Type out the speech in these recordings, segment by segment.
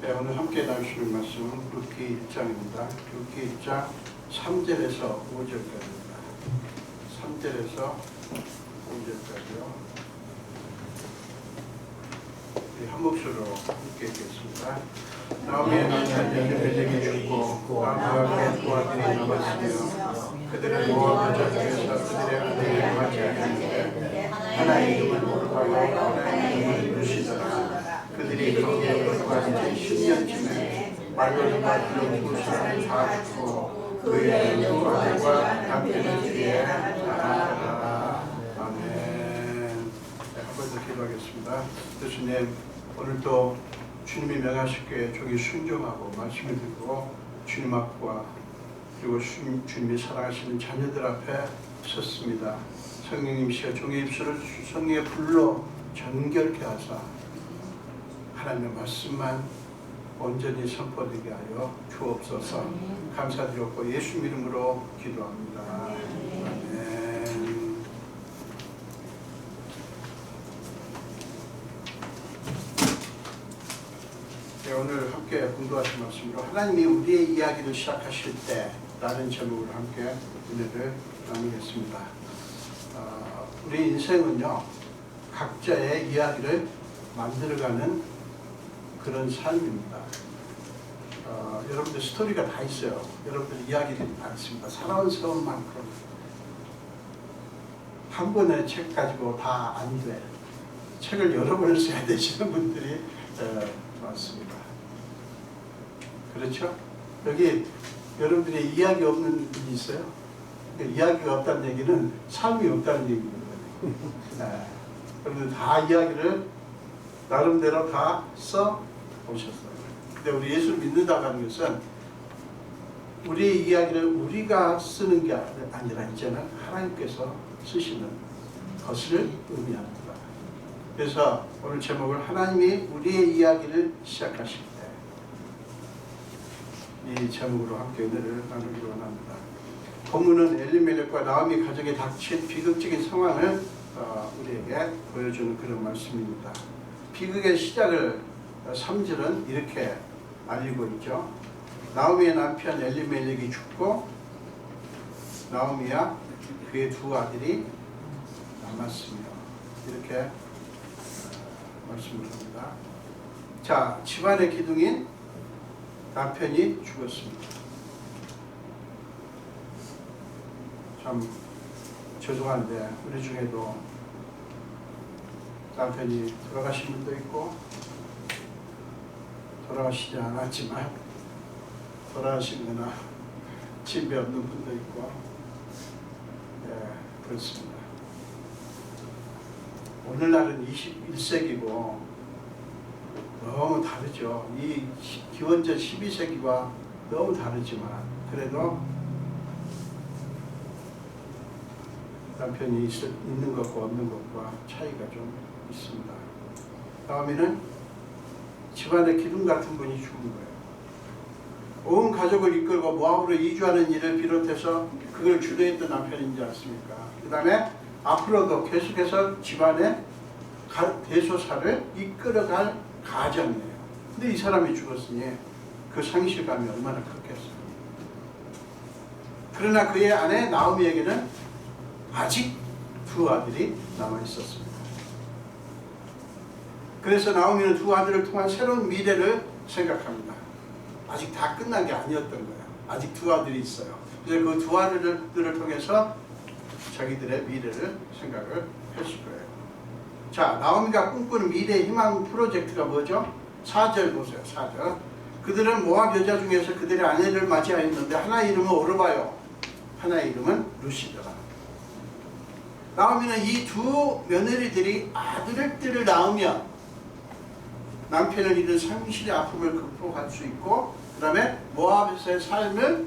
네, 오늘 함께 나누시는 말씀은 룻기 1장입니다. 룻기 1장 3절에서 5절까지입니다. 3절에서 5절까지요. 한 목소리로 함께 읽겠습니다. 나오미의 남편 엘리멜렉이 죽고 아브라함의 두 아들이 남았으며 그들은 모압 여자 중에서 그들의 아들을 맞이하였는데 하나의 이름은 오르바요 하나의 이름은 루시더라. 그들이 거기에 거주한 지 10년쯤에 말로리가 들은 두 사람이 다 죽고 그의 두 아들과 남편의 뒤에 나아가라. 아멘. 한 번 더 기도하겠습니다. 예수님, 오늘도 주님이 명하시기에 종이 순종하고 말씀을 듣고 주님 앞과 그리고 주님이 사랑하시는 자녀들 앞에 섰습니다. 성령님이시여 종의 입술을 성령의 불로 정결케 하사 하나님의 말씀만 온전히 선포되게 하여 주옵소서. 감사드렸고 예수 이름으로 기도합니다. 아멘. 네, 오늘 함께 공부하신 말씀으로 하나님이 우리의 이야기를 시작하실 때 라는 제목으로 함께 은혜를 나누겠습니다. 우리 인생은요, 각자의 이야기를 만들어가는 그런 삶입니다. 여러분들 스토리가 다 있어요. 여러분들 이야기들이 다 있습니다. 살아온 세월만큼 한 권의 책 가지고 다 안 돼. 책을 여러 번을 써야 되시는 분들이 많습니다. 그렇죠? 여기 여러분들이 이야기 없는 분이 있어요? 이야기가 없다는 얘기는 삶이 없다는 얘기거든요. 네. 여러분들 다 이야기를 나름대로 다 써 오셨어요. 근데 우리 예수를 믿는다고 하는 것은 우리의 이야기를 우리가 쓰는 게 아니라 이제는 하나님께서 쓰시는 것을 의미합니다. 그래서 오늘 제목을 하나님이 우리의 이야기를 시작하실 때 이 제목으로 함께 은혜를 나누기로 원합니다. 본문은 엘리멜렉과 나오미 가정에 닥친 비극적인 상황을 우리에게 보여주는 그런 말씀입니다. 비극의 시작을 3절은 이렇게 알리고 있죠. 나오미의 남편 엘리멜렉이 죽고 나오미와 그의 두 아들이 남았으며 이렇게 말씀을 합니다. 자, 집안의 기둥인 남편이 죽었습니다. 참 죄송한데 우리 중에도 남편이 돌아가신 분도 있고 돌아가시지 않았지만 돌아가시거나 집에 없는 분도 있고, 네, 그렇습니다. 오늘날은 21세기고 너무 다르죠. 이 기원전 12세기와 너무 다르지만 그래도 남편이 있는 것과 없는 것과 차이가 좀 있습니다. 다음에는 집안의 기둥 같은 분이 죽은 거예요. 온 가족을 이끌고 모압으로 이주하는 일을 비롯해서 그걸 주도했던 남편이지 않습니까? 그 다음에 앞으로도 계속해서 집안의 대소사를 이끌어갈 가정이에요. 근데 이 사람이 죽었으니 그 상실감이 얼마나 컸겠어요. 그러나 그의 아내 나오미에게는 아직 두 아들이 남아 있었습니다. 그래서 나오미는 두 아들을 통한 새로운 미래를 생각합니다. 아직 다 끝난 게 아니었던 거예요. 아직 두 아들이 있어요. 그래서 그 두 아들들을 통해서 자기들의 미래를 생각을 했을 거예요. 자, 나오미가 꿈꾸는 미래 희망 프로젝트가 뭐죠? 4절 보세요. 4절. 그들은 모압 여자 중에서 그들의 아내를 맞이하였는데 하나의 이름은 오르바요, 하나의 이름은 루시더라. 나오미는 이 두 며느리들이 아들들을 낳으면 남편을 잃은 상실의 아픔을 극복할 수 있고 그 다음에 모압에서의 삶을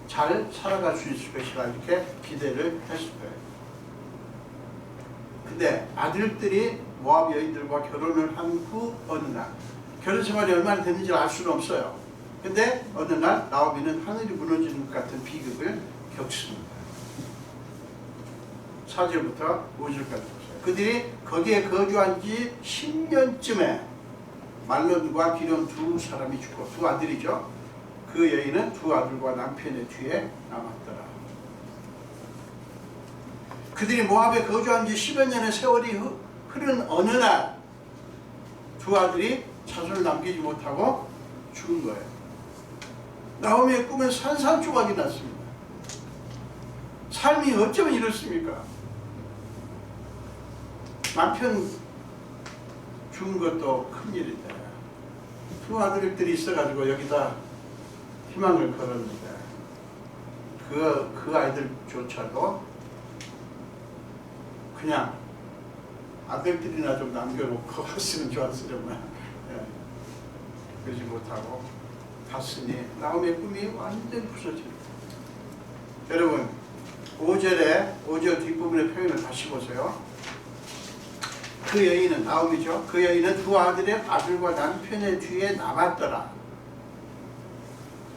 잘 살아갈 수 있을 것이라 이렇게 기대를 했을 거예요. 근데 아들들이 모압 여인들과 결혼을 한 후 어느 날, 결혼 생활이 얼마나 됐는지 알 수는 없어요. 근데 어느 날 나오미는 하늘이 무너지는 것 같은 비극을 겪습니다. 4절부터 5절까지 보세요. 그들이 거기에 거주한 지 10년쯤에 말론과 기럐 두 사람이 죽고, 두 아들이죠. 그 여인은 두 아들과 남편의 뒤에 남았더라. 그들이 모압에 거주한 지 10여 년의 세월이 흐른 어느 날 두 아들이 자손을 남기지 못하고 죽은 거예요. 나오미의 꿈은 산산조각이 났습니다. 삶이 어쩌면 이렇습니까? 남편 죽은 것도 큰일인데 두 아들들이 있어가지고 여기다 희망을 걸었는데 그 아이들조차도 그냥 아들들이나 좀 남겨놓고 갔으면 좋았으려면 그러지 못하고 갔으니 나오미의 꿈이 완전히 부서집니다. 여러분 5절 뒷부분의 표현을 다시 보세요. 그 여인은, 나오미죠. 그 여인은 두 아들의 아들과 남편의 뒤에 남았더라.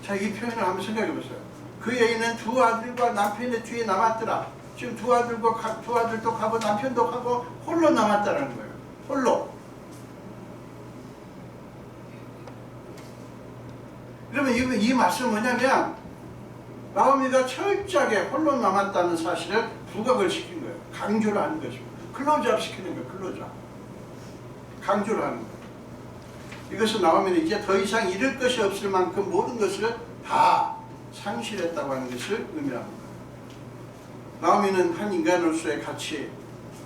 자, 이 표현을 한번 생각해 보세요. 그 여인은 두 아들과 남편의 뒤에 남았더라. 지금 두 아들도 가고 남편도 가고 홀로 남았다는 거예요. 홀로. 그러면 이 말씀은 뭐냐면 나오미가 철저하게 홀로 남았다는 사실을 부각을 시킨 거예요. 강조를 하는 것입니다. 클로즈업 시키는 거예요. 클로즈업. 강조를 하는 거예요. 이것은 나오미는 이제 더 이상 잃을 것이 없을 만큼 모든 것을 다 상실했다고 하는 것을 의미합니다. 나오미는 한 인간으로서의 가치,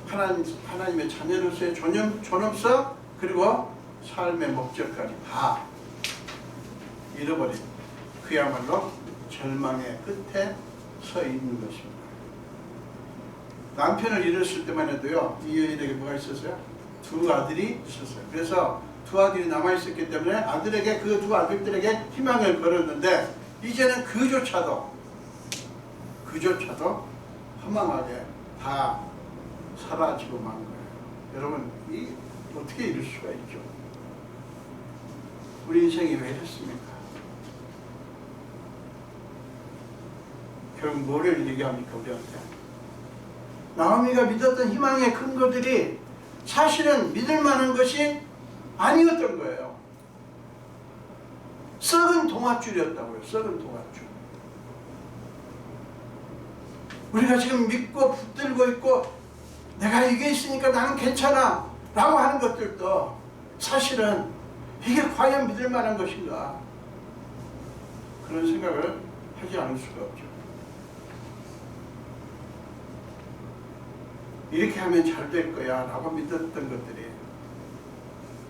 하나님의 자녀로서의 존엄성, 그리고 삶의 목적까지 다 잃어버린, 그야말로 절망의 끝에 서 있는 것입니다. 남편을 잃었을 때만 해도요, 이 여인에게 뭐가 있었어요? 두 아들이 있었어요. 그래서 두 아들이 남아있었기 때문에 아들에게, 그 두 아들들에게 희망을 걸었는데 이제는 그조차도 허망하게 다 사라지고 만 거예요. 여러분, 이 어떻게 이럴 수가 있죠? 우리 인생이 왜 이렇습니까? 결국 뭐를 얘기합니까, 우리한테? 나오미가 믿었던 희망의 근거들이 사실은 믿을 만한 것이 아니었던 거예요. 썩은 동아줄이었다고요. 썩은 동아줄. 우리가 지금 믿고 붙들고 있고 내가 이게 있으니까 나는 괜찮아 라고 하는 것들도 사실은 이게 과연 믿을 만한 것인가, 그런 생각을 하지 않을 수가 없죠. 이렇게 하면 잘 될 거야 라고 믿었던 것들이,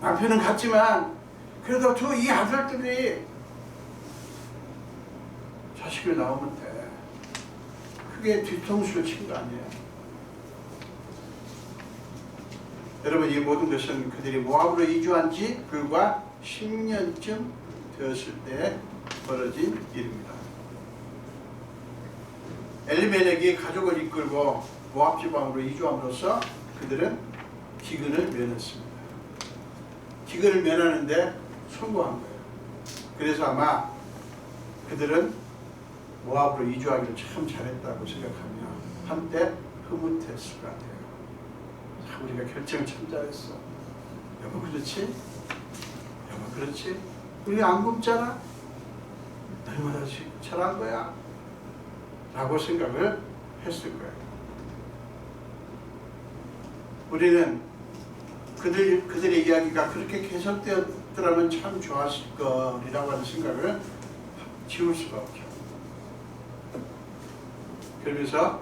남편은 갔지만 그래도 이 아들들이 자식을 낳으면 돼, 크게 뒤통수를 친 거 아니에요. 여러분, 이 모든 것은 그들이 모압으로 이주한 지 불과 10년쯤 되었을 때 벌어진 일입니다. 엘리멜렉이 가족을 이끌고 모압 지방으로 이주함으로써 그들은 기근을 면했습니다. 기근을 면하는데 성공한 거예요. 그래서 아마 그들은 모압으로 이주하기를 참 잘했다고 생각하며 한때 흐뭇했을 것 같아요. 참, 우리가 결정을 참 잘했어. 여보 그렇지? 여보 그렇지? 우리가 안 굶잖아? 얼마나 잘한 거야? 라고 생각을 했을 거예요. 우리는 그들의 이야기가 그렇게 계속되었더라면 참 좋았을 거리라고 하는 생각을 지울 수가 없죠. 그러면서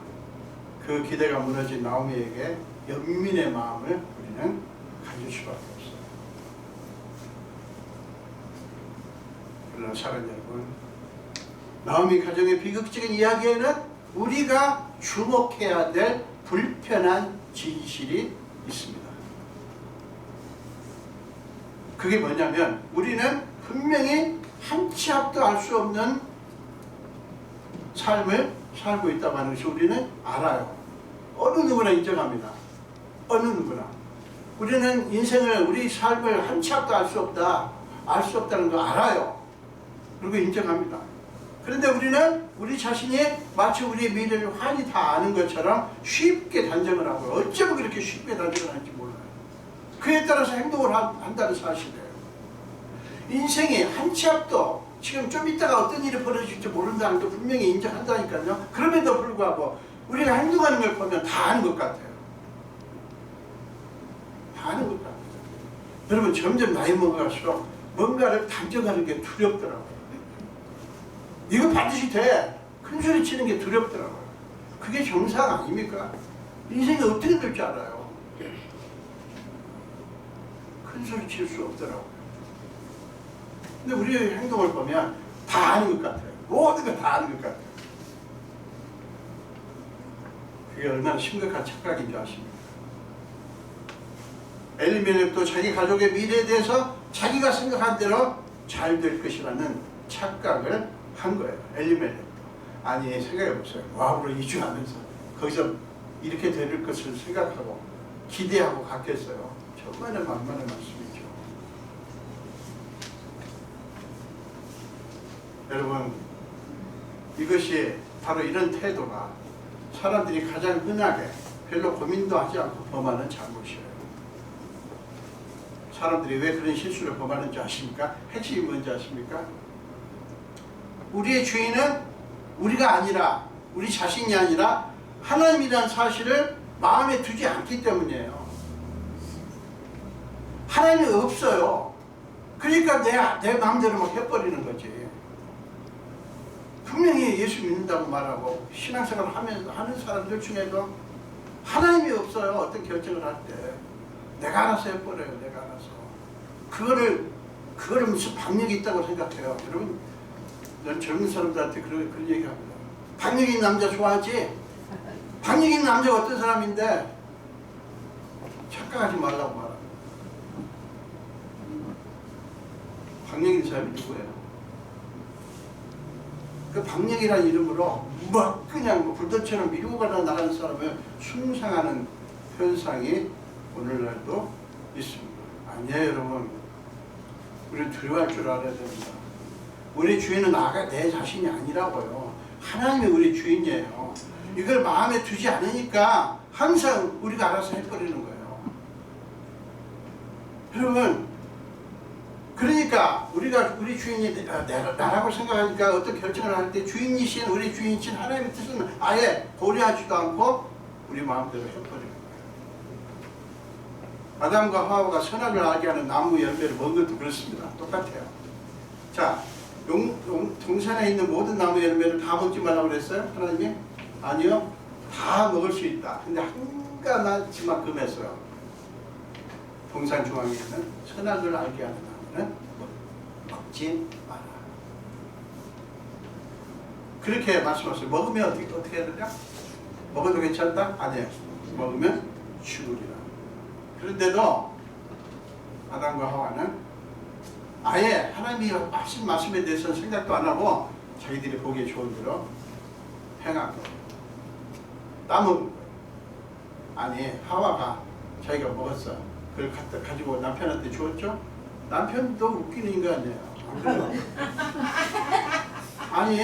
그 기대가 무너진 나오미에게 연민의 마음을 우리는 가질 수밖에 없어요. 그러나 사랑하는 여러분, 나오미 가정의 비극적인 이야기에는 우리가 주목해야 될 불편한 진실이 있습니다. 그게 뭐냐면 우리는 분명히 한 치 앞도 알 수 없는 삶을 살고 있다고 하는 것을 우리는 알아요. 어느 누구나 인정합니다. 어느 누구나. 우리는 인생을, 우리 삶을 한 치 앞도 알 수 없다, 알 수 없다는 거 알아요. 그리고 인정합니다. 그런데 우리는 우리 자신이 마치 우리의 미래를 환히 다 아는 것처럼 쉽게 단정을 하고, 어쩌면 그렇게 쉽게 단정을 하는지 몰라요. 그에 따라서 행동을 한다는 사실이에요. 인생이 한 치 앞도 지금 좀 있다가 어떤 일이 벌어질지 모른다는 거 분명히 인정한다니까요. 그럼에도 불구하고 우리가 행동하는 걸 보면 다 아는 것 같아요. 다 아는 것 같아요. 여러분 점점 나이 먹어갈수록 뭔가를 단정하는 게 두렵더라고요. 이거 반드시 돼. 큰 소리 치는 게 두렵더라고요. 그게 정상 아닙니까? 인생이 어떻게 될 줄 알아요. 큰 소리 칠 수 없더라고요. 근데 우리의 행동을 보면 다 아는 것 같아요. 모든 거 다 아는 것 같아요. 그게 얼마나 심각한 착각인 줄 아십니까? 엘리멜렉도 자기 가족의 미래에 대해서 자기가 생각한 대로 잘 될 것이라는 착각을 한 거예요. 엘리멜렉도. 아니 생각해보세요. 모압으로 이주하면서 거기서 이렇게 될 것을 생각하고 기대하고 갔겠어요. 정말 만만한 말씀이죠. 여러분 이것이 바로 이런 태도가 사람들이 가장 흔하게 별로 고민도 하지 않고 범하는 잘못이에요. 사람들이 왜 그런 실수를 범하는지 아십니까? 핵심이 뭔지 아십니까? 우리의 죄인은 우리가 아니라 우리 자신이 아니라 하나님이라는 사실을 마음에 두지 않기 때문이에요. 하나님이 없어요. 그러니까 내 마음대로 막 해버리는 거지. 분명히 예수 믿는다고 말하고 신앙생활을 하는 사람들 중에도 하나님이 없어요. 어떤 결정을 할 때 내가 알아서 해버려요. 내가 알아서. 그거를 무슨 박력이 있다고 생각해요. 여러분 난 젊은 사람들한테 그런 얘기합니다. 박력 있는 남자 좋아하지? 박력 있는 남자가 어떤 사람인데 착각하지 말라고 말합니다. 박력 있는 사람이 누구예요? 그 박력이라는 이름으로 막 그냥 불꽃처럼 밀고 나가는 사람을 숭상하는 현상이 오늘날도 있습니다. 아니에요 여러분. 우리는 두려워할 줄 알아야 됩니다. 우리 주인은 내 자신이 아니라고요. 하나님이 우리 주인이에요. 이걸 마음에 두지 않으니까 항상 우리가 알아서 해버리는 거예요. 여러분 그러니까 우리가 우리 주인이 나라고 생각하니까 어떤 결정을 할 때 주인이신 우리 주인이신 하나님의 뜻은 아예 고려하지도 않고 우리 마음대로 해버리는 거예요. 아담과 하와가 선악을 알게 하는 나무 열매를 먹은 것도 그렇습니다. 똑같아요. 자, 동산에 있는 모든 나무 열매를 다 먹지 말라고 그랬어요? 하나님이? 아니요. 다 먹을 수 있다. 근데 한 가지만 금했어요. 동산 중앙에 있는 선악을 알게 하는 나무는 먹지 마라. 그렇게 말씀하셨어요. 먹으면 어떻게 해야 되냐? 먹어도 괜찮다? 아니에요. 먹으면 죽으리라. 그런데도 아담과 하와는 아예 하나님이 하신 말씀에 대해서는 생각도 안 하고 자기들이 보기에 좋은 대로 행한 거예요. 따먹은 거예요. 아니 하와가 자기가 먹었어. 그걸 가지고 남편한테 주었죠? 남편도 웃기는 인간이에요. 안 그래요? 아니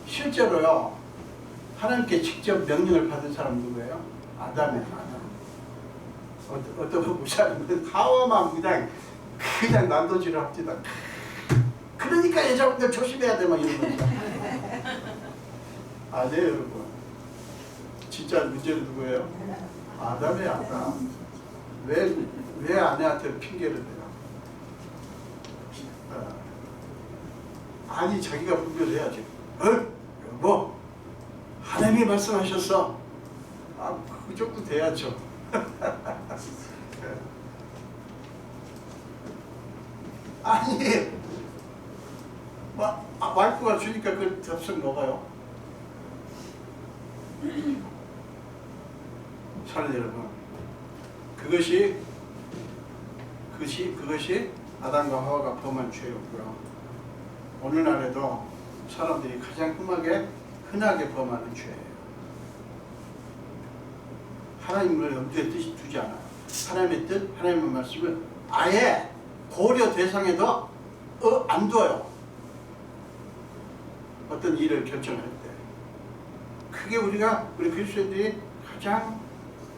실제로요. 하나님께 직접 명령을 받은 사람 누구예요? 아담이에요. 아담. 어떤 분 무시하는 하와만 그냥 난도질을 합니다. 그러니까 여자분들 조심해야 돼 막 이러면서. 아니에요 여러분. 진짜 문제는 누구예요? 아담이에요. 아담. 왜 아내한테 핑계를 대요? 아니 자기가 분별을 해야지. 여보 하나님이 말씀하셨어. 그 정도 돼야죠. 아니 와이프가 주니까 그걸 덥석 먹어요. 사랑하는 여러분, 그것이 아담과 하와가 범한 죄였고요. 오늘날에도 사람들이 가장 흔하게 범하는 죄예요. 하나님을 염두에 두지 않아요. 하나님의 뜻, 하나님의 말씀을 아예 고려 대상에도 안 둬요. 어떤 일을 결정할 때. 그게 우리 그리스도인들이 가장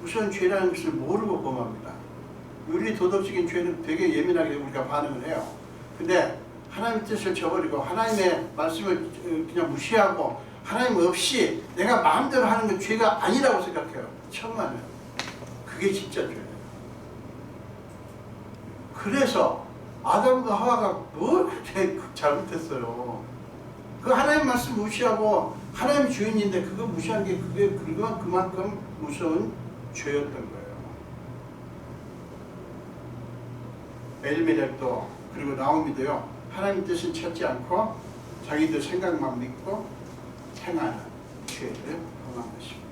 무서운 죄라는 것을 모르고 범합니다. 우리 도덕적인 죄는 되게 예민하게 우리가 반응을 해요. 근데 하나님의 뜻을 저버리고 하나님의 말씀을 그냥 무시하고 하나님 없이 내가 마음대로 하는 건 죄가 아니라고 생각해요. 천만에. 그게 진짜 죄예요. 그래서 아담과 하와가 뭘 그렇게 잘못했어요. 그 하나님 말씀 무시하고 하나님 주인인데 그거 무시한 게 그만큼 무서운 죄였던 거예요. 엘리멜렉도 그리고 나오미도요, 하나님 뜻을 찾지 않고 자기들 생각만 믿고 행하는 죄를 범한 것입니다.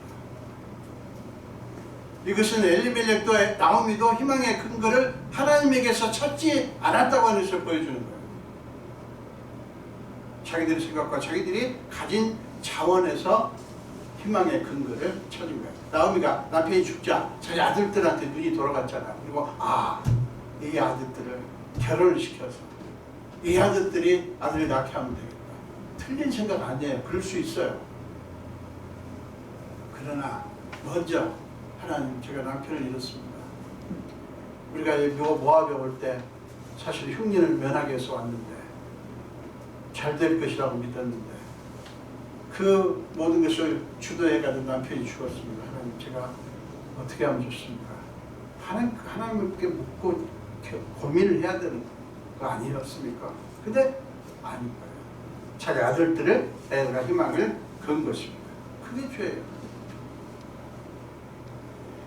이것은 엘리멜렉도 나오미도 희망의 근거를 하나님에게서 찾지 않았다고 하는 것을 보여주는 거예요. 자기들의 생각과 자기들이 가진 자원에서 희망의 근거를 찾은 거예요. 나오미가 남편이 죽자 자기 아들들한테 눈이 돌아갔잖아요. 그리고 이 아들들을 결혼을 시켜서 이 아들들이 아들을 낳게 하면 되겠다. 틀린 생각 아니에요. 그럴 수 있어요. 그러나 먼저 하나님, 제가 남편을 잃었습니다. 우리가 모압에 올 때 사실 흉년을 면하기 위해서 왔는데 잘 될 것이라고 믿었는데 그 모든 것을 주도해가던 남편이 죽었습니다. 하나님, 제가 어떻게 하면 좋습니까? 하나님께 묻고 고민을 해야 되는 거 아니었습니까? 근데 아닌 거예요. 자기 아들들을 애가 희망을 건 것입니다. 그게 죄예요.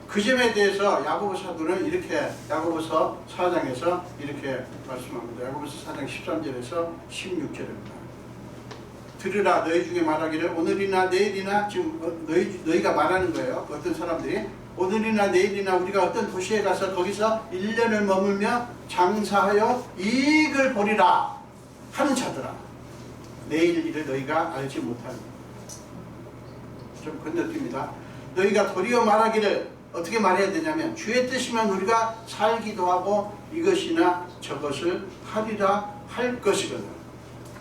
그 점에 대해서 야고보 사도는 이렇게 야고보서 4장에서 이렇게 말씀합니다. 야고보서 4장 13절에서 16절입니다. 들으라, 너희 중에 말하기를 오늘이나 내일이나, 지금 너희가 말하는 거예요. 어떤 사람들이 오늘이나 내일이나 우리가 어떤 도시에 가서 거기서 1년을 머물며 장사하여 이익을 보리라 하는 자들아, 내일 일을 너희가 알지 못하니. 좀 건너뜁니다. 너희가 도리어 말하기를, 어떻게 말해야 되냐면, 주의 뜻이면 우리가 살기도 하고 이것이나 저것을 하리라 할 것이거든.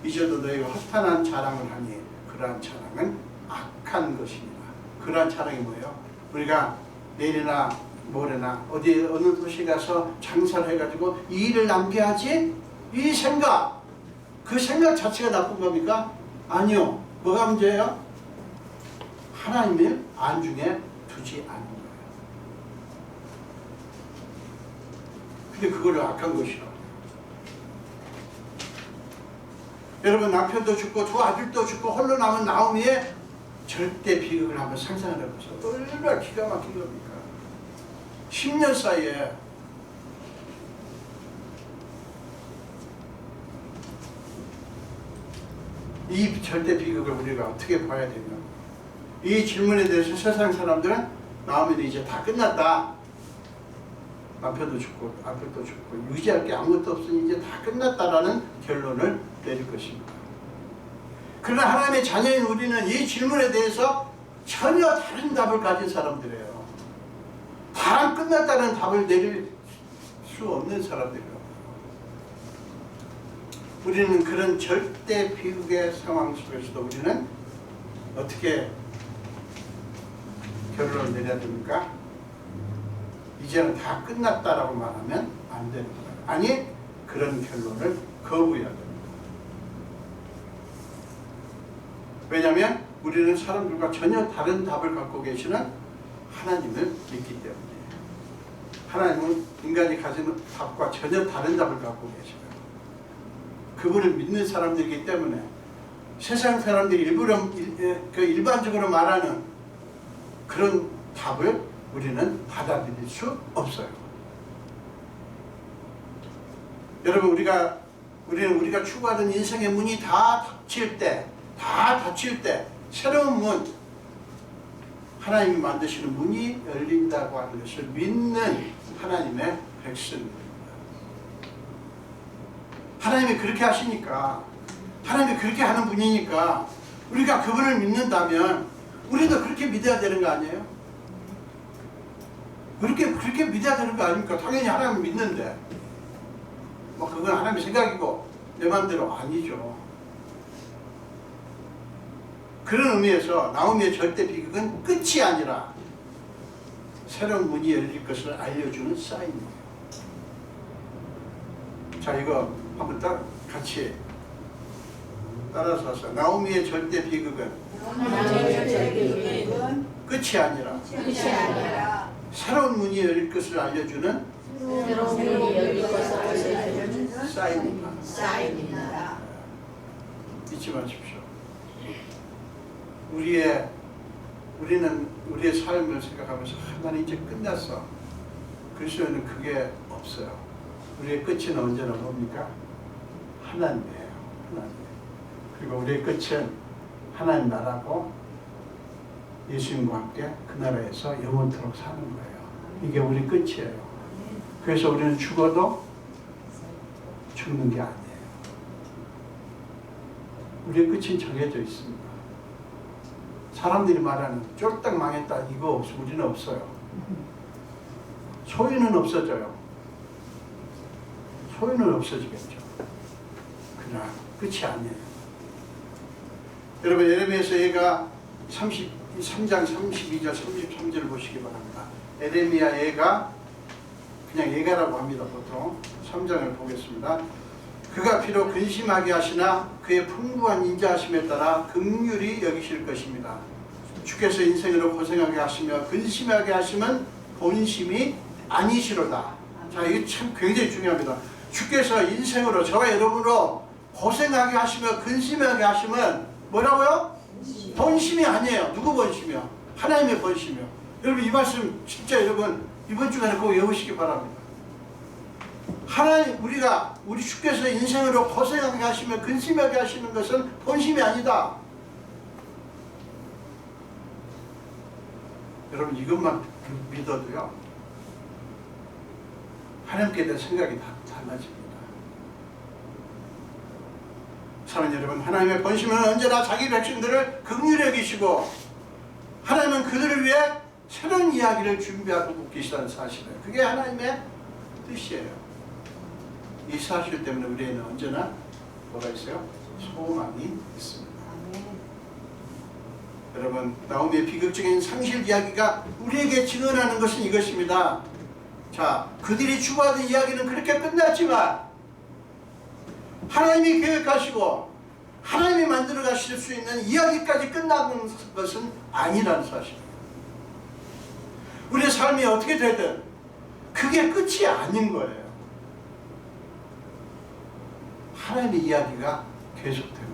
이제도 너희가 허탄한 자랑을 하니 그러한 자랑은 악한 것이니라. 그러한 자랑이 뭐예요? 우리가 내일이나 모레나 어느 도시에 가서 장사를 해가지고 이 일을 남겨야지, 이 생각, 그 생각 자체가 나쁜 겁니까? 아니요. 뭐가 문제예요? 하나님을 안중에 두지 않는 거예요. 근데 그거를 악한 것이라고. 여러분, 남편도 죽고 두 아들도 죽고 홀로 남은 나오미의 절대 비극을 한번 상상을 해보세요. 얼마나 기가 막힌 겁니까? 10년 사이에 이 절대 비극을 우리가 어떻게 봐야 되냐. 이 질문에 대해서 세상 사람들은 나오미는 이제 다 끝났다. 남편도 죽고 아들도 죽고 유지할 게 아무것도 없으니 이제 다 끝났다라는 결론을 내릴 것입니다. 그러나 하나님의 자녀인 우리는 이 질문에 대해서 전혀 다른 답을 가진 사람들이에요. 다 끝났다는 답을 내릴 수 없는 사람들이에요. 우리는 그런 절대 비극의 상황 속에서도 우리는 어떻게 결론을 내려야 됩니까? 이제는 다 끝났다라고 말하면 안 되는 거예요. 아니, 그런 결론을 거부해야 됩니다. 왜냐하면 우리는 사람들과 전혀 다른 답을 갖고 계시는 하나님을 믿기 때문이에요. 하나님은 인간이 가진 답과 전혀 다른 답을 갖고 계셔요. 그분을 믿는 사람들이기 때문에 세상 사람들이 일반적으로 말하는 그런 답을 우리는 받아들일 수 없어요. 여러분, 우리는 우리가 추구하던 인생의 문이 다 닫힐 때 새로운 문, 하나님이 만드시는 문이 열린다고 하는 것을 믿는 하나님의 백성입니다. 하나님이 그렇게 하시니까, 하나님이 그렇게 하는 분이니까 우리가 그분을 믿는다면 우리도 그렇게 믿어야 되는 거 아니에요? 그렇게 믿어야 되는 거 아닙니까? 당연히 하나님을 믿는데 그건 하나님의 생각이고 내 마음대로 아니죠. 그런 의미에서 나오미의 절대 비극은 끝이 아니라 새로운 문이 열릴 것을 알려주는 사인이에요. 자, 이거 한번 같이 따라서 하세요. 나오미의 절대 비극은 끝이 아니라 새로운 문이 열릴 것을 알려주는 사인입니다. 잊지 마십시오. 우리는 우리의 삶을 생각하면서 나는 이제 끝났어. 그리스도는 그게 없어요. 우리의 끝은 언제나 뭡니까? 하나님이에요. 하나님. 그리고 우리의 끝은 하나님 나라고 예수님과 함께 그 나라에서 영원토록 사는 거예요. 이게 우리 끝이에요. 그래서 우리는 죽어도 죽는 게 아니에요. 우리의 끝은 정해져 있습니다. 사람들이 말하는 쫄딱 망했다 이거 우리는 없어요. 소유는 없어져요. 소유는 없어지겠죠. 그러나 끝이 아니에요. 여러분 예레미야서 예가 3장 32절 33절을 보시기 바랍니다. 에레미야 예가 그냥 예가라고 합니다. 보통 3장을 보겠습니다. 그가 비록 근심하게 하시나 그의 풍부한 인자하심에 따라 긍휼히 여기실 것입니다. 주께서 인생으로 고생하게 하시며 근심하게 하시면 본심이 아니시로다. 자, 이게 참 굉장히 중요합니다. 주께서 인생으로 저와 여러분으로 고생하게 하시며 근심하게 하시면 뭐라고요? 본심이 아니에요. 누구 본심이요? 하나님의 본심이요. 여러분 이 말씀 진짜 여러분 이번 주간에 꼭 외우시기 바랍니다. 하나님 우리 주께서 인생으로 고생하게 하시며 근심하게 하시는 것은 본심이 아니다. 여러분 이것만 믿어도요 하나님께 대한 생각이 다 달라집니다. 사랑하는 여러분, 하나님의 본심은 언제나 자기 백성들을 긍휼히 여기시고 하나님은 그들을 위해 새로운 이야기를 준비하고 계시다는 사실이에요. 그게 하나님의 뜻이에요. 이 사실 때문에 우리에는 언제나 뭐가 있어요? 소망이 있습니다. 여러분, 나오미의 비극적인 상실 이야기가 우리에게 증언하는 것은 이것입니다. 자, 그들이 추구하던 이야기는 그렇게 끝났지만 하나님이 계획하시고 하나님이 만들어 가실 수 있는 이야기까지 끝나는 것은 아니라는 사실입니다. 우리의 삶이 어떻게 되든 그게 끝이 아닌 거예요. 하나님의 이야기가 계속됩니다.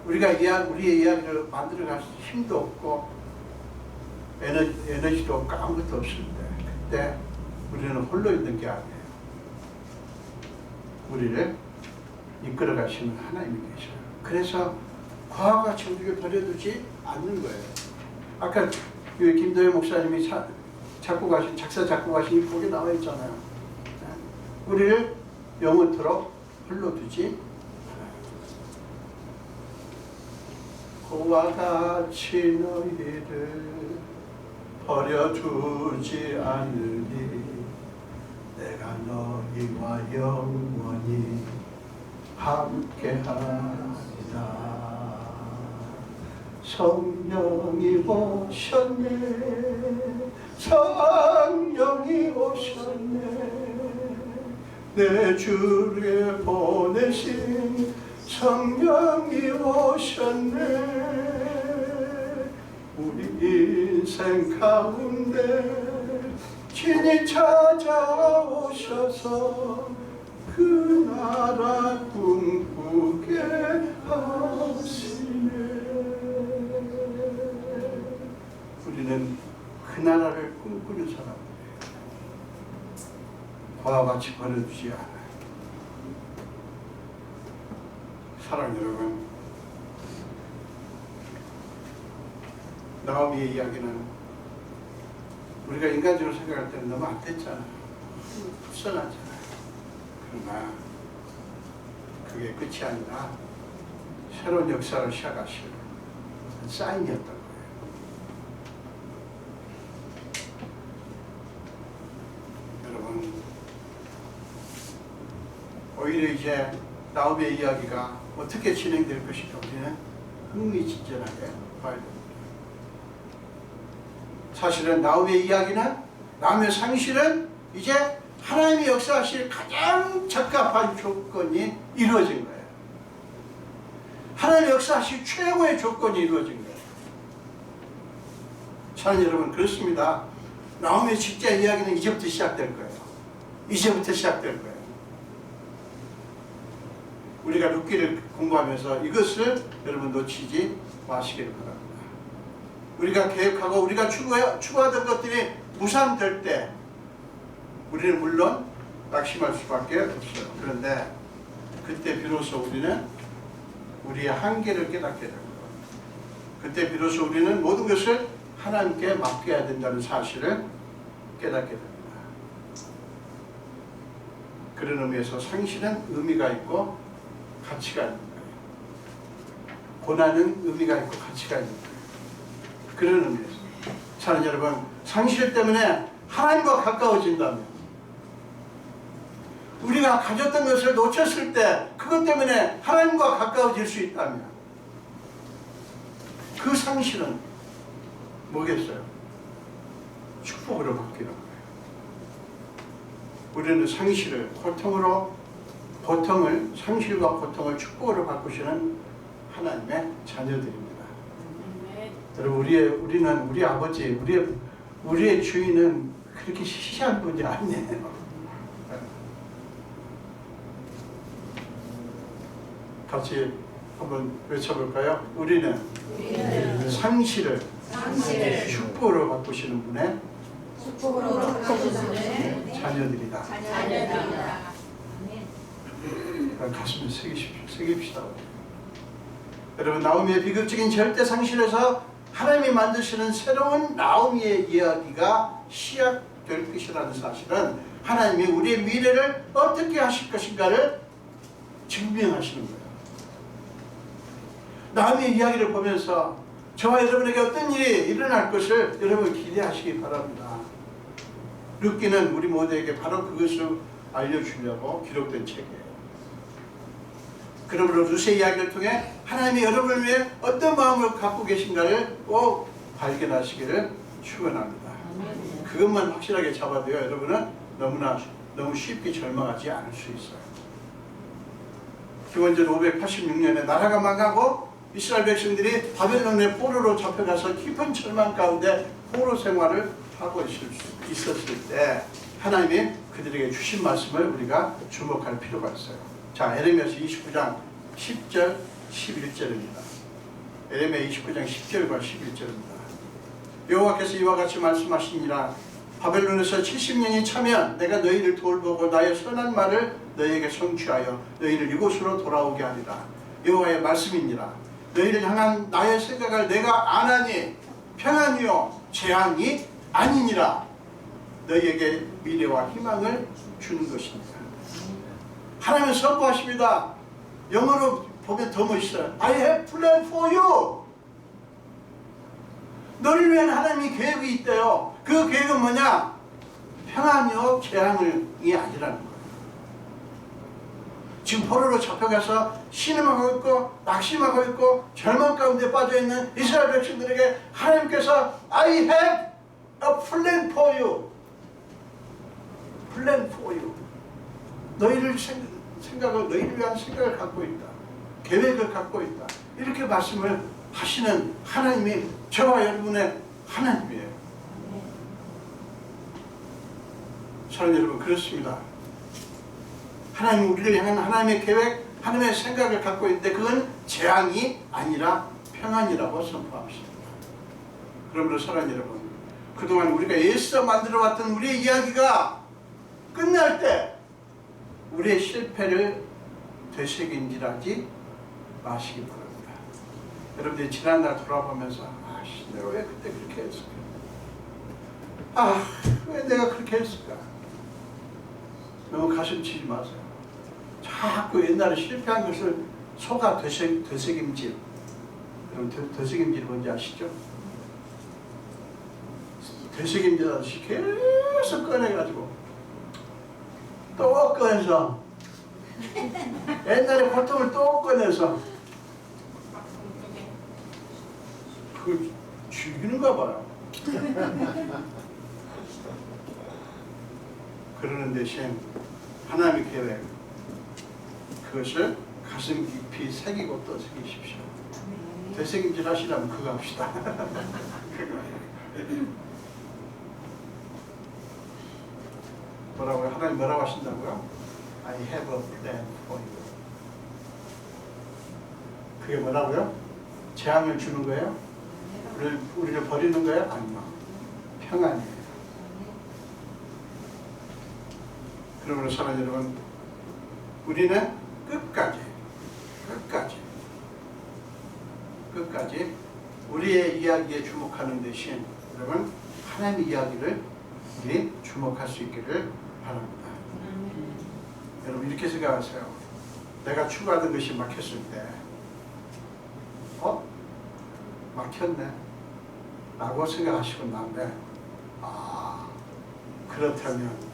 우리가 우리의 이야기를 만들어 갈 힘도 없고 에너지도 없고 아무것도 없을 때 그때 우리는 홀로 있는 게 아니에요. 우리를 이끌어 가시는 하나님이 계셔요. 그래서 과거같이 우리를 버려두지 않는 거예요. 아까 김도혜 목사님이 작사 작곡하신 이 곡에 나와 있잖아요. 우리를 영원토록 홀로 두지 않아요. 그와 같이 너희를 버려두지 않으리. 내가 너희와 영원히 함께하리라. 성령이 오셨네. 성령이 오셨네. 내 주를 보내신 성령이 오셨네. 우리 인생 가운데 친히 찾아오셔서 그 나라 꿈꾸게 하시네. 우리는 그 나라를 꿈꾸는 사람들이에요. 그와 같이 버려두지 않아요. 사랑 여러분, 나오미의 이야기는 우리가 인간적으로 생각할 때는 너무 안 됐잖아요. 불쌍하잖아요. 그러나 그게 끝이 아니라 새로운 역사를 시작하실 사인이었던 거예요. 여러분, 오히려 이제 나오미의 이야기가 어떻게 진행될 것인가 우리는 흥미진진하게 봐야 됩니다. 사실은 나오미의 이야기는, 나오미의 상실은 이제 하나님이 역사하실 가장 적합한 조건이 이루어진 거예요. 하나님이 역사하실 최고의 조건이 이루어진 거예요. 사랑하는 여러분, 그렇습니다. 나오미의 직자 이야기는 이제부터 시작될 거예요. 이제부터 시작될 거예요. 우리가 룻기를 공부하면서 이것을 여러분 놓치지 마시기를 바랍니다. 우리가 계획하고 우리가 추구하던 것들이 무산될 때 우리는 물론 낙심할 수밖에 없어요. 그런데 그때 비로소 우리는 우리의 한계를 깨닫게 됩니다. 그때 비로소 우리는 모든 것을 하나님께 맡겨야 된다는 사실을 깨닫게 됩니다. 그런 의미에서 상실은 의미가 있고 가치가 있는 거예요. 고난은 의미가 있고 가치가 있는 거예요. 그런 의미에서 사랑하는 여러분, 상실 때문에 하나님과 가까워진다면, 우리가 가졌던 것을 놓쳤을 때 그것 때문에 하나님과 가까워질 수 있다면 그 상실은 뭐겠어요? 축복으로 바뀌는 거예요. 우리는 상실을 상실과 고통을 축복으로 바꾸시는 하나님의 자녀들입니다. 여러분, 우리 아버지, 우리의 주인은 그렇게 시시한 분이 아니에요. 같이 한번 외쳐볼까요? 우리는 상실을 축복으로 바꾸시는 분의 자녀들이다. 가슴에 새깁시다. 여러분, 나오미의 비극적인 절대 상실에서 하나님이 만드시는 새로운 나오미의 이야기가 시작될 것이라는 사실은 하나님이 우리의 미래를 어떻게 하실 것인가를 증명하시는 거예요. 나오미의 이야기를 보면서 저와 여러분에게 어떤 일이 일어날 것을 여러분 기대하시기 바랍니다. 룻기는 우리 모두에게 바로 그것을 알려주려고 기록된 책이에요. 그러므로 룻의 이야기를 통해 하나님이 여러분을 위해 어떤 마음을 갖고 계신가를 꼭 발견하시기를 축원합니다. 그것만 확실하게 잡아도요, 여러분은 너무 쉽게 절망하지 않을 수 있어요. 기원전 586년에 나라가 망하고 이스라엘 백성들이 바벨론의 포로로 잡혀가서 깊은 절망 가운데 포로 생활을 하고 있었을 때 하나님이 그들에게 주신 말씀을 우리가 주목할 필요가 있어요. 자, 에레미야서 29장 10절 11절입니다. 에레미야 29장 10절과 11절입니다. 여호와께서 이와 같이 말씀하시니라. 바벨론에서 70년이 차면 내가 너희를 돌보고 나의 선한 말을 너희에게 성취하여 너희를 이곳으로 돌아오게 하리라. 여호와의 말씀이니라. 너희를 향한 나의 생각을 내가 아나니 평안이요 재앙이 아니니라. 너희에게 미래와 희망을 주는 것입니다. 하나님은 선포하십니다. 영어로 보면 더 멋있어요. I have plan for you. 너를 위한 하나님의 계획이 있대요. 그 계획은 뭐냐? 평안이요 재앙이 아니라는 거예요. 지금 포로로 잡혀가서 신음하고 있고 낙심하고 있고 절망 가운데 빠져있는 이스라엘 백성들에게 하나님께서 I have a plan for you. plan for you. 너희를 너희를 위한 생각을 갖고 있다. 계획을 갖고 있다. 이렇게 말씀을 하시는 하나님이 저와 여러분의 하나님이에요. 사랑하는 여러분, 그렇습니다. 하나님 우리를 향한 하나님의 계획, 하나님의 생각을 갖고 있는데 그건 재앙이 아니라 평안이라고 선포합니다. 그러므로 사랑하는 여러분, 그동안 우리가 애써 만들어왔던 우리의 이야기가 끝날 때 우리의 실패를 되새김질하지 마시기 바랍니다. 여러분들이 지난날 돌아보면서 내가 왜 그때 그렇게 했을까? 왜 내가 그렇게 했을까? 너무 가슴 치지 마세요. 자꾸 옛날에 실패한 것을 속아 되새김질. 여러분 되새김질이 뭔지 아시죠? 되새김질 하듯이 계속 꺼내가지고 또 꺼내서 옛날에 고통을 또 꺼내서 그걸 즐기는가 봐요. 그러는 대신 하나님의 계획, 그것을 가슴 깊이 새기고 또 새기십시오. 되새김질 하시려면 그거 합시다. 뭐라고요? 하나님 뭐라고 하신다고요? I have a plan for you. 그게 뭐라고요? 재앙을 주는 거예요? 우리를 버리는 거예요? 아니요. 평안이에요. 그러므로 사랑하는 여러분, 우리는 끝까지 우리의 이야기에 주목하는 대신 여러분 하나님의 이야기를 우리 주목할 수 있기를 바랍니다. 여러분 이렇게 생각하세요. 내가 추구하던 것이 막혔을 때 막혔네 라고 생각하시고 나면 그렇다면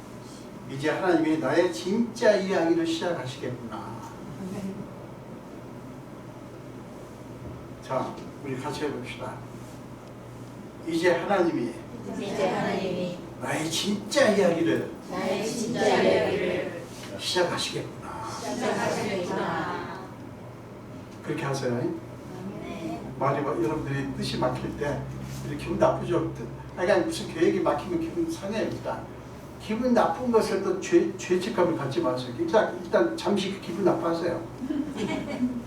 이제 하나님이 나의 진짜 이야기를 시작하시겠구나. 자, 우리 같이 해봅시다. 이제 하나님이 나의 진짜 이야기를 시작하시겠구나. 그렇게 하세요. 말이 여러분들이 뜻이 막힐 때 기분 나쁘죠. 아니 무슨 계획이 막히면 기분 상해요. 일단 기분 나쁜 것을 또 죄책감을 갖지 마세요. 일단 잠시 기분 나빠하세요.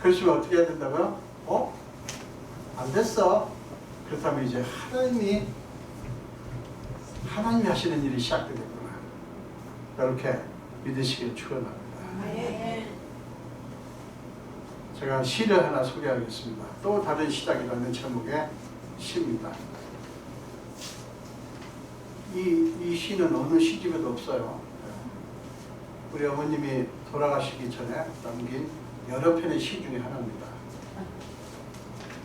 그러시면 어떻게 해야 된다고요? 안 됐어. 그렇다면 이제 하나님이 하시는 일이 시작되겠구나. 이렇게 믿으시길 축원합니다. 제가 시를 하나 소개하겠습니다. 또 다른 시작이라는 제목의 시입니다. 이 시는 어느 시집에도 없어요. 우리 어머님이 돌아가시기 전에 남긴 여러 편의 시 중에 하나입니다.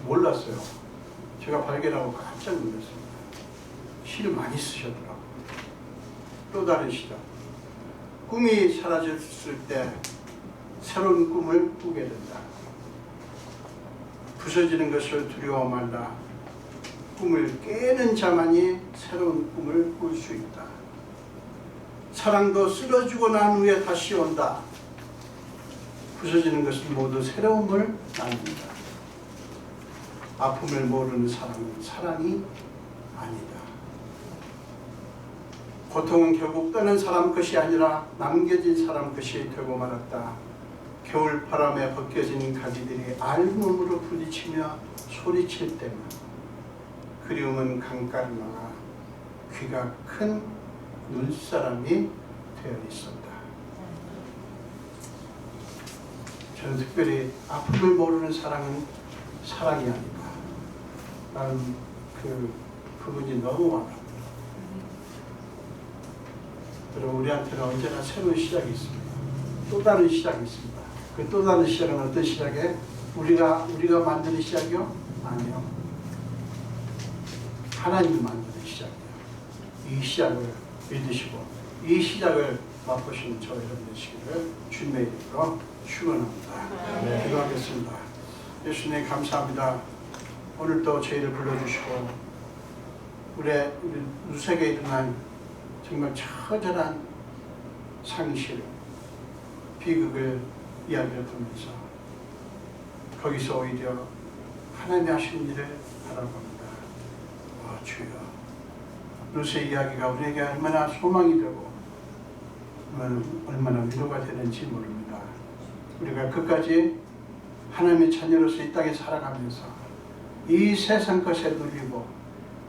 몰랐어요. 제가 발견하고 깜짝 놀랐습니다. 시를 많이 쓰셨더라고요. 또 다른 시죠. 꿈이 사라졌을 때 새로운 꿈을 꾸게 된다. 부서지는 것을 두려워 말라. 꿈을 깨는 자만이 새로운 꿈을 꿀 수 있다. 사랑도 쓰러지고 난 후에 다시 온다. 부서지는 것은 모두 새로움을 낳는다. 아픔을 모르는 사람은 사랑이 아니다. 고통은 결국 떠난 사람 것이 아니라 남겨진 사람 것이 되고 말았다. 겨울 바람에 벗겨진 가지들이 알몸으로 부딪히며 소리칠 때면 그리움은 강가를 나가 귀가 큰 눈사람이 되어 있었다. 저는 특별히 아픔을 모르는 사랑은 사랑이 아니다. 나는 그분이 너무 와닿습니다. 여러분 우리한테는 언제나 새로운 시작이 있습니다. 또 다른 시작이 있습니다. 그 또 다른 시작은 어떤 시작이에요? 우리가 만드는 시작이요? 아니요. 하나님이 만드는 시작이에요. 이 시작을 믿으시고 이 시작을 맛보시는 저 여러분 되시기를 주님의 이름으로 축원합니다. 기도하겠습니다. 예수님 감사합니다. 오늘도 저희를 불러주시고 우리 누색에 일어난 정말 처절한 상실, 비극을 이야기를 하면서 거기서 오히려 하나님이 하시는 일을 바라봅니다. 주여, 루스의 이야기가 우리에게 얼마나 소망이 되고 얼마나 위로가 되는지 모릅니다. 우리가 끝까지 하나님의 자녀로서 이 땅에 살아가면서 이 세상 것에 눌리고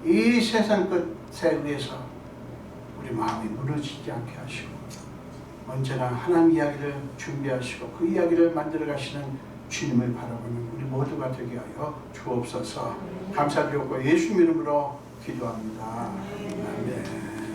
이 세상 것에 의해서 우리 마음이 무너지지 않게 하시고 언제나 하나님 이야기를 준비하시고 그 이야기를 만들어 가시는 주님을 바라보는 우리 모두가 되게 하여 주옵소서. 감사드리고 예수 이름으로 기도합니다. 아멘.